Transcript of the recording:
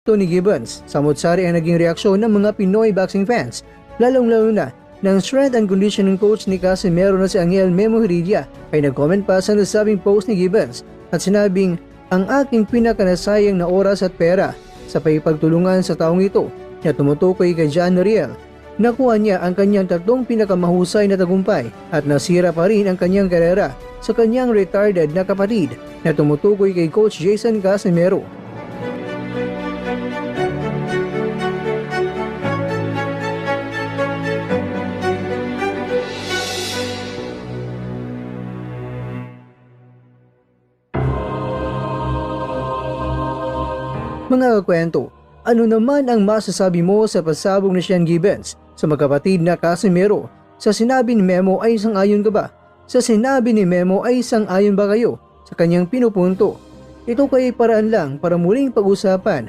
ito ni Gibbons. Samot-sari ang naging reaksyon ng mga Pinoy boxing fans, lalong-lalo na ng strength and conditioning coach ni Casimero na si Angel Memo Heredia ay nag-comment pa sa nasabing post ni Gibbons at sinabing, ang aking pinakanasayang na oras at pera sa pagtulungan sa taong ito na tumutukoy kay John Noriel. Nakuha niya ang kanyang tatlong pinakamahusay na tagumpay at nasira pa rin ang kanyang karera sa kanyang retarded na kapatid na tumutukoy kay Coach Jason Casimero. Mga kakwento, ano naman ang masasabi mo sa pasabog na Sean Gibbons sa magkapatid na Casimero? Sa sinabi ni Memo ay sang-ayon ka ba? Sa sinabi ni Memo ay sang-ayon ba kayo sa kanyang pinupunto? Ito kay paraan lang para muling pag-usapan